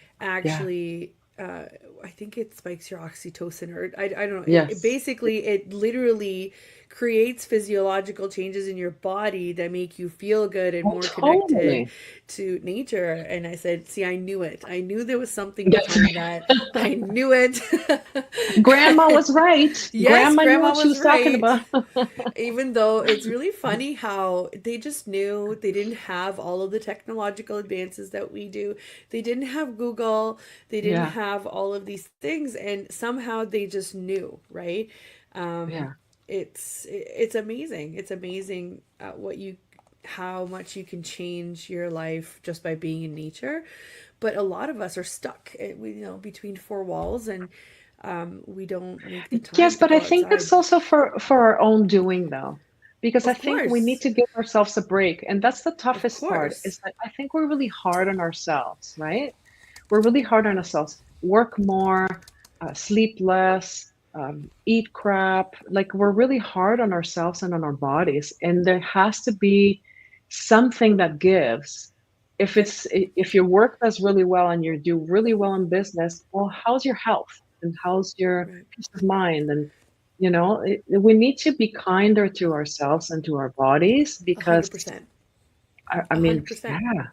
Yeah. actually. I think it spikes your oxytocin, or I don't know. It Yes. basically, it literally creates physiological changes in your body that make you feel good and Oh, more connected totally. to nature. And I said, see, I knew it. I knew there was something Yes. behind that. I knew it. Grandma was right. Yes, Grandma knew grandma what she was was talking right. about. Even though it's really funny how they just knew, they didn't have all of the technological advances that we do. They didn't have Google, they didn't Yeah. have all of these things, and somehow they just knew, right? Um, Yeah. it's amazing. It's amazing what you how much you can change your life just by being in nature. But a lot of us are stuck, between four walls, and we don't make the time Yes, to but I go think outside. it's also for our own doing though. Because I Of think we need course. to give ourselves a break. And that's the Of toughest part, is course. that I think we're really hard on ourselves, right? We're really hard on ourselves. Work more, sleep less, eat crap. Like we're really hard on ourselves and on our bodies. And there has to be something that gives. Yep. If your work does really well and you do really well in business, well, how's your health and how's your Right. peace of mind? And we need to be kinder to ourselves and to our bodies A because hundred percent. I A mean, hundred percent. yeah,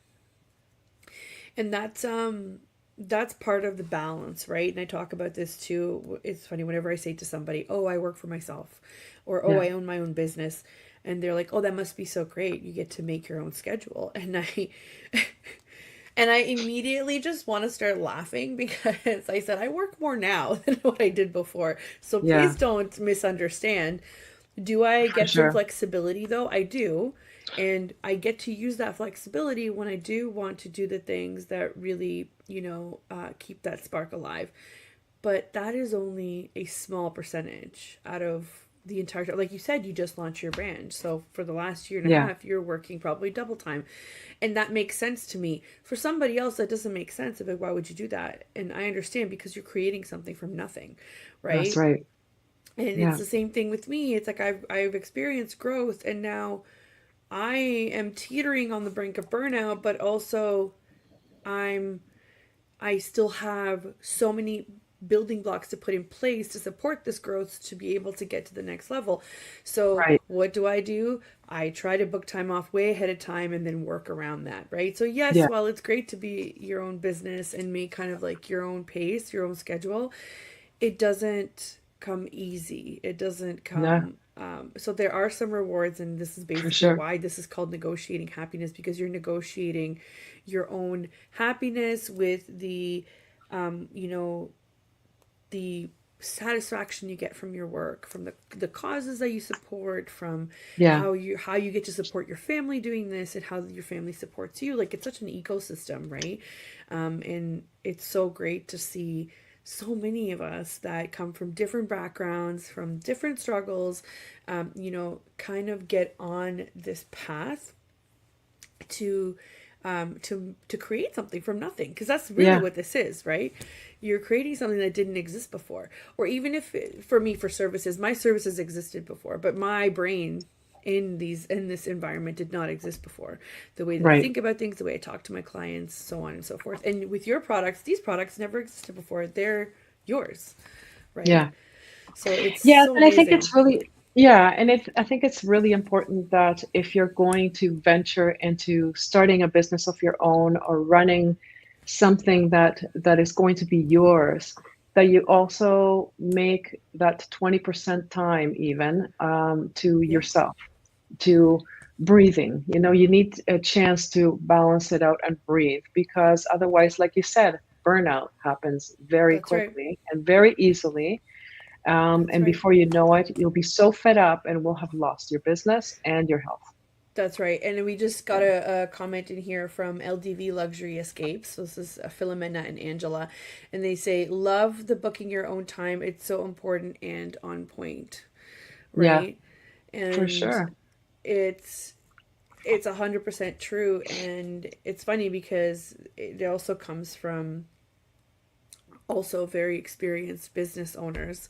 And that's part of the balance, right? And I talk about this too. It's funny whenever I say to somebody, "Oh, I work for myself," or "Oh, yeah, I own my own business," and they're like, "Oh, that must be so great. You get to make your own schedule." And I and I immediately just want to start laughing because I said I work more now than what I did before. So yeah, please don't misunderstand. Do I for get some sure. flexibility though? I do. And I get to use that flexibility when I do want to do the things that really, keep that spark alive. But that is only a small percentage out of the entire time. Like you said, you just launched your brand. So for the last year and a Yeah, half, you're working probably double time. And that makes sense to me. For somebody else, that doesn't make sense. Like, why would you do that? And I understand because you're creating something from nothing, that's right? right. And it's Yeah, the same thing with me. It's like I've experienced growth, and now I am teetering on the brink of burnout, but also I'm I still have so many building blocks to put in place to support this growth to be able to get to the next level. So, right. what do? I try to book time off way ahead of time and then work around that, right? So, yes, Yeah, while it's great to be your own business and make kind of like your own pace, your own schedule, it doesn't come easy. It doesn't no, come. So there are some rewards, and this is for basically sure. why this is called negotiating happiness, because you're negotiating your own happiness with um, you know, the satisfaction you get from your work, from the causes that you support, from Yeah, how you get to support your family doing this, and how your family supports you. Like it's such an ecosystem, right? And it's so great to see so many of us that come from different backgrounds, from different struggles, kind of get on this path to to create something from nothing, because that's really yeah, what this is, right? You're creating something that didn't exist before. Or even if for me, for services, my services existed before, but my brain in this environment did not exist before. The way that I right. think about things, the way I talk to my clients, so on and so forth. And with your products, these products never existed before. They're yours, right? Yeah. So it's Yes, so and I think amazing. it's really, yeah, and I think it's really important that if you're going to venture into starting a business of your own or running something that is going to be yours, that you also make that 20% time even to Yep, yourself, to breathing. You need a chance to balance it out and breathe because otherwise, like you said, burnout happens very that's right. quickly and very easily. That's And right. before you know it, you'll be so fed up and will have lost your business and your health. That's right. And we just got Yeah. a comment in here from LDV Luxury Escapes. So this is Philomena and Angela. And they say, love the booking your own time. It's so important and on point, Yeah, right? for And sure. it's it's 100% true. And it's funny because it also comes from also very experienced business owners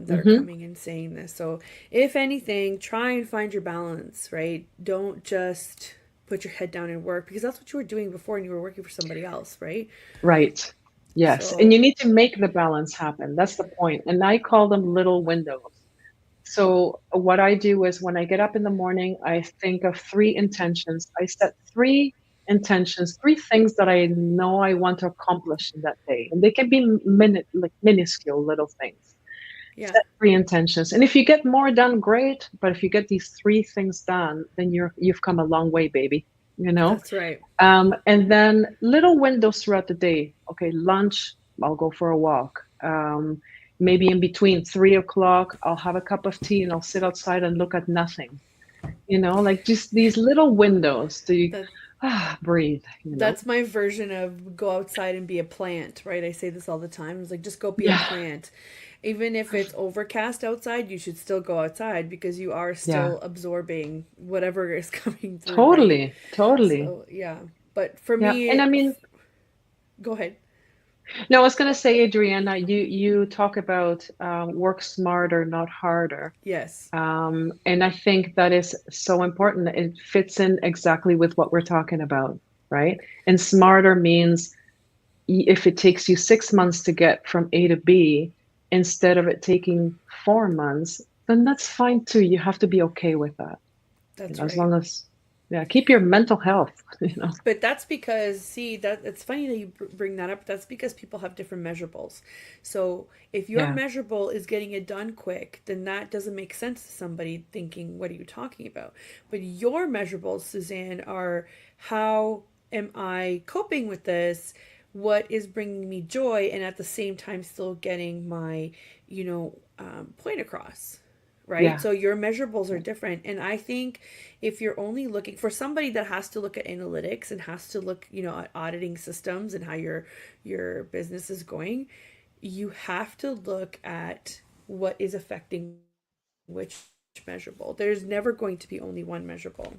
that are Mm-hmm. coming and saying this. So, if anything, try and find your balance, right? Don't just put your head down and work, because that's what you were doing before and you were working for somebody else, right? Right. Yes. And So, you need to make the balance happen. That's the point. And I call them little windows. So what I do is when I get up in the morning, I think of three intentions. I set three intentions, three things that I know I want to accomplish in that day. And they can be like minuscule little things. yeah, Set three intentions. And if you get more done, great. But if you get these three things done, then you've come a long way, baby. You know? that's right. And then little windows throughout the day. Okay, lunch, I'll go for a walk. Maybe in between 3 o'clock, I'll have a cup of tea and I'll sit outside and look at nothing. Like just these little windows to That breathe. that's my version of go outside and be a plant, right? I say this all the time. It's like just go be a Yeah, plant. Even if it's overcast outside, you should still go outside because you are yeah, still absorbing whatever is coming through, right? totally, totally. So, yeah. But for Yeah, and me, I mean, go ahead. no, I was gonna say, Adriana, you talk about work smarter, not harder. Yes. And I think that is so important. It fits in exactly with what we're talking about, right? And smarter means if it takes you 6 months to get from A to B, instead of it taking 4 months, then that's fine too. You have to be okay with that, That's as right. long as, yeah, keep your mental health. But that's because, see, that it's funny that you bring that up. That's because people have different measurables. So if your Yeah, measurable is getting it done quick, then that doesn't make sense to somebody thinking, what are you talking about? But your measurables, Suzanne, are how am I coping with this? What is bringing me joy? And at the same time, still getting my, point across, right? yeah, So your measurables are different. And I think if you're only looking for somebody that has to look at analytics and has to look, at auditing systems and how your business is going, you have to look at what is affecting which measurable. There's never going to be only one measurable.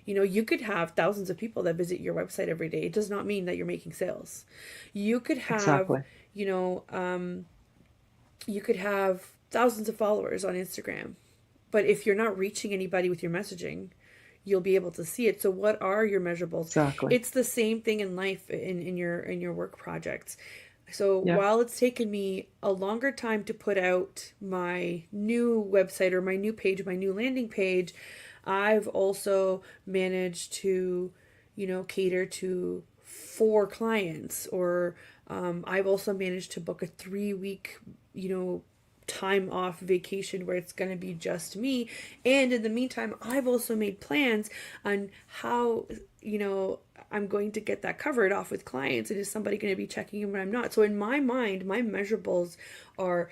You could have thousands of people that visit your website every day. It does not mean that you're making sales. You could have, exactly. you know, you could have thousands of followers on Instagram, but if you're not reaching anybody with your messaging, you'll be able to see it. So what are your measurables? Exactly. It's the same thing in life, in your work projects. So Yeah, while it's taken me a longer time to put out my new website or my new page, my new landing page, I've also managed to, cater to 4 clients, or I've also managed to book a 3 week, time off vacation where it's going to be just me. And in the meantime, I've also made plans on how, I'm going to get that covered off with clients. And is somebody going to be checking in when I'm not? So in my mind, my measurables are,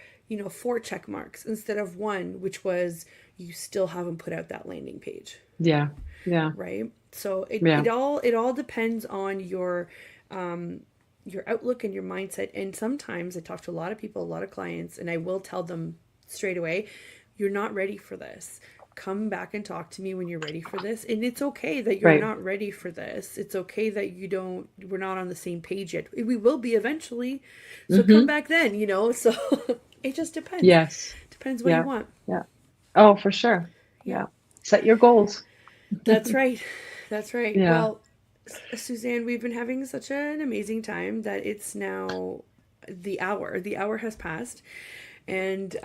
4 check marks instead of one, which was you still haven't put out that landing page, yeah, yeah, right? So it, yeah. it all it all depends on your outlook and your mindset. And sometimes I talk to a lot of people, a lot of clients, and I will tell them straight away, you're not ready for this. Come back and talk to me when you're ready for this. And it's okay that you're Right. not ready for this. It's okay that we're not on the same page yet. We will be eventually. So come Mm-hmm. back then. So it just depends. Yes. Depends what you Yeah. want. Yeah. Oh, for sure. Yeah. Yeah. Set your goals. That's right. That's right. Yeah. Well, Suzanne, we've been having such an amazing time that it's now the hour. The hour has passed. And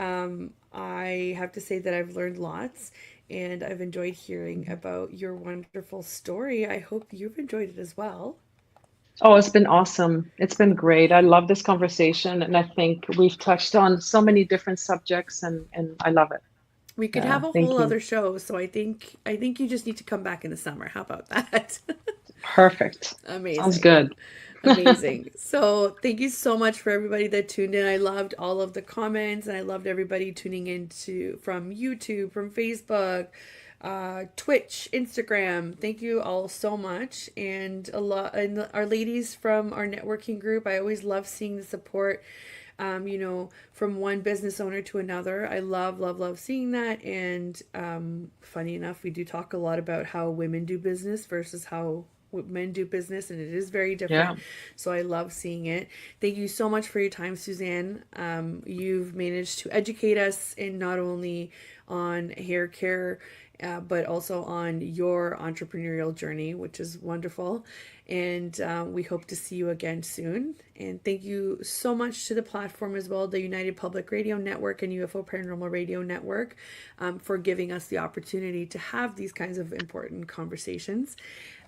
I have to say that I've learned lots and I've enjoyed hearing about your wonderful story. I hope you've enjoyed it as well. Oh, it's been awesome. It's been great. I love this conversation, and I think we've touched on so many different subjects, and I love it. We could have a Thank whole you. other show, so I think you just need to come back in the summer. How about that? Perfect. Sounds Amazing. good. Amazing. So, thank you so much for everybody that tuned in. I loved all of the comments and I loved everybody tuning in from YouTube, from Facebook, Twitch, Instagram. Thank you all so much. And our ladies from our networking group, I always love seeing the support from one business owner to another. I love, love, love seeing that. And funny enough, we do talk a lot about how women do business versus how men do business, and it is very different. Yeah. So I love seeing it. Thank you so much for your time, Suzanne. You've managed to educate us in not only on hair care, but also on your entrepreneurial journey, which is wonderful. And we hope to see you again soon. And thank you so much to the platform as well, the United Public Radio Network and UFO Paranormal Radio Network, for giving us the opportunity to have these kinds of important conversations.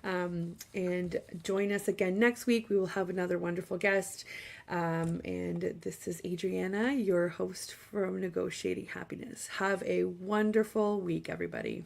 And join us again next week. We will have another wonderful guest. And this is Adriana, your host from Negotiating Happiness. Have a wonderful week, everybody.